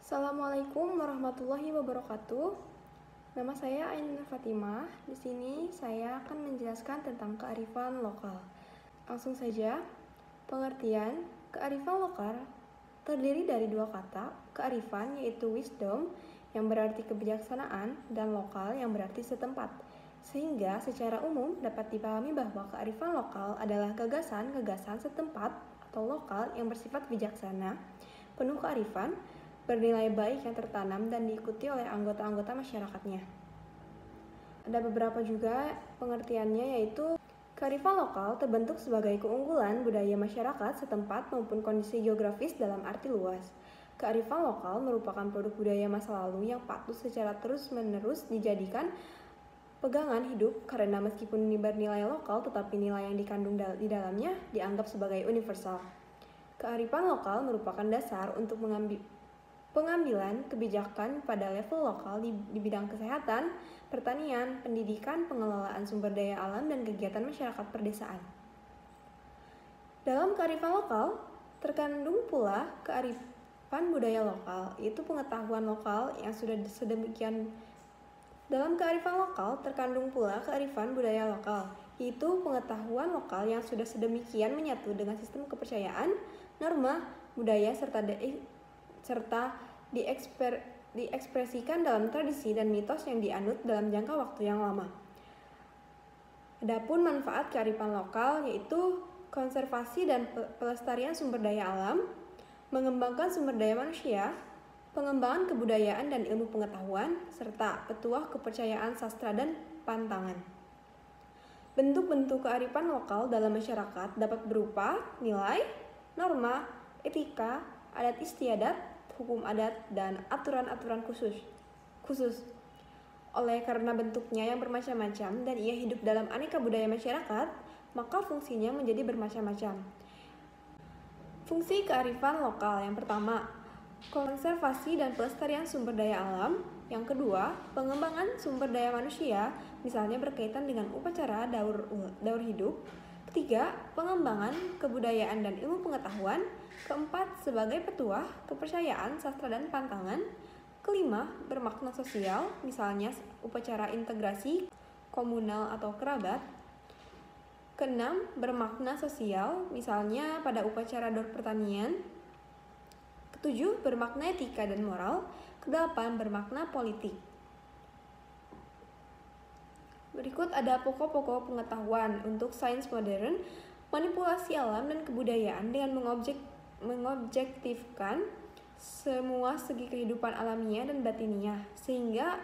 Assalamualaikum warahmatullahi wabarakatuh. Nama saya Ainur Fatimah. Di sini saya akan menjelaskan tentang kearifan lokal. Langsung saja, pengertian kearifan lokal terdiri dari dua kata, kearifan yaitu wisdom yang berarti kebijaksanaan dan lokal yang berarti setempat. Sehingga secara umum dapat dipahami bahwa kearifan lokal adalah gagasan-gagasan setempat atau lokal yang bersifat bijaksana, penuh kearifan, bernilai baik yang tertanam dan diikuti oleh anggota-anggota masyarakatnya. Ada beberapa juga pengertiannya, yaitu kearifan lokal terbentuk sebagai keunggulan budaya masyarakat setempat maupun kondisi geografis dalam arti luas. Kearifan lokal merupakan produk budaya masa lalu yang patut secara terus-menerus dijadikan pegangan hidup karena meskipun bernilai lokal tetapi nilai yang dikandung di dalamnya dianggap sebagai universal. Kearifan lokal merupakan dasar untuk pengambilan kebijakan pada level lokal di bidang kesehatan, pertanian, pendidikan, pengelolaan sumber daya alam, dan kegiatan masyarakat perdesaan. Dalam kearifan lokal, terkandung pula kearifan budaya lokal, yaitu pengetahuan lokal yang sudah sedemikian. Dalam kearifan lokal, terkandung pula kearifan budaya lokal, yaitu pengetahuan lokal yang sudah sedemikian menyatu dengan sistem kepercayaan, norma, budaya, serta diekspresikan dalam tradisi dan mitos yang dianut dalam jangka waktu yang lama. Adapun manfaat kearifan lokal yaitu konservasi dan pelestarian sumber daya alam, mengembangkan sumber daya manusia, pengembangan kebudayaan dan ilmu pengetahuan, serta petuah kepercayaan sastra dan pantangan. Bentuk-bentuk kearifan lokal dalam masyarakat dapat berupa nilai, norma, etika, adat istiadat, hukum adat, dan aturan-aturan khusus. Oleh karena bentuknya yang bermacam-macam dan ia hidup dalam aneka budaya masyarakat, maka fungsinya menjadi bermacam-macam. Fungsi kearifan lokal yang pertama, konservasi dan pelestarian sumber daya alam. Yang kedua, pengembangan sumber daya manusia, misalnya berkaitan dengan upacara daur hidup. Ketiga, pengembangan kebudayaan dan ilmu pengetahuan. Keempat, sebagai petuah kepercayaan, sastra dan pantangan. Kelima, bermakna sosial, misalnya upacara integrasi komunal atau kerabat. Keenam, bermakna sosial, misalnya pada upacara daur pertanian. Ketujuh, bermakna etika dan moral. Kedelapan, bermakna politik. Berikut ada pokok-pokok pengetahuan untuk sains modern, manipulasi alam dan kebudayaan dengan mengobjektifkan semua segi kehidupan alamiah dan batiniah, sehingga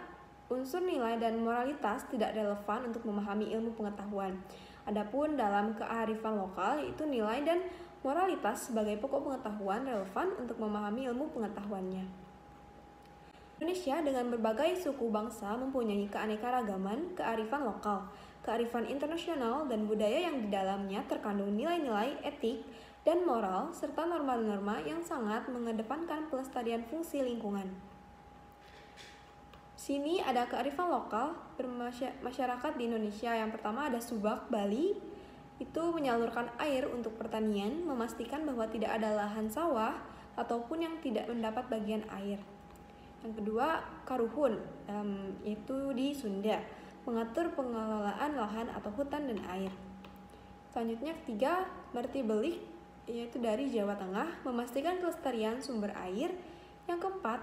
unsur nilai dan moralitas tidak relevan untuk memahami ilmu pengetahuan. Adapun dalam kearifan lokal, yaitu nilai dan moralitas sebagai pokok pengetahuan relevan untuk memahami ilmu pengetahuannya. Indonesia dengan berbagai suku bangsa mempunyai keanekaragaman kearifan lokal, kearifan internasional, dan budaya yang di dalamnya terkandung nilai-nilai etik dan moral, serta norma-norma yang sangat mengedepankan pelestarian fungsi lingkungan. Sini ada kearifan lokal masyarakat di Indonesia. Yang pertama ada Subak, Bali, itu menyalurkan air untuk pertanian, memastikan bahwa tidak ada lahan sawah ataupun yang tidak mendapat bagian air. Yang kedua, Karuhun, yaitu di Sunda, mengatur pengelolaan lahan atau hutan dan air. Selanjutnya ketiga, Martibelik, yaitu dari Jawa Tengah, memastikan kelestarian sumber air. Yang keempat,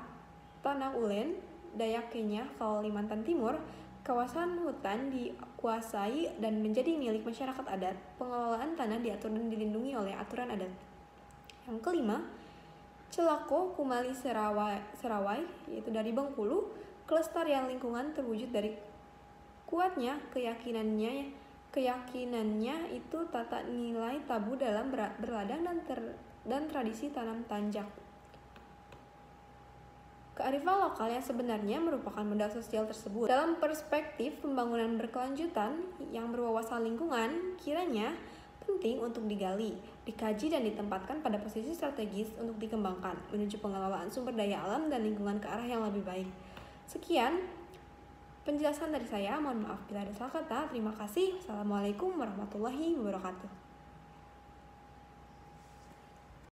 Tanah Ulen, Dayak Kenya, Kalimantan Timur, kawasan hutan dikuasai dan menjadi milik masyarakat adat. Pengelolaan tanah diatur dan dilindungi oleh aturan adat. Yang kelima, Celako Kumali Serawai, yaitu dari Bengkulu, kelestarian lingkungan terwujud dari kuatnya keyakinannya itu tata nilai tabu dalam berladang dan tradisi tanam tanjak. Kearifan lokal yang sebenarnya merupakan modal sosial tersebut. Dalam perspektif pembangunan berkelanjutan yang berwawasan lingkungan, kiranya penting untuk digali, dikaji dan ditempatkan pada posisi strategis untuk dikembangkan menuju pengelolaan sumber daya alam dan lingkungan ke arah yang lebih baik. Sekian penjelasan dari saya, mohon maaf bila ada salah kata. Terima kasih. Assalamualaikum warahmatullahi wabarakatuh.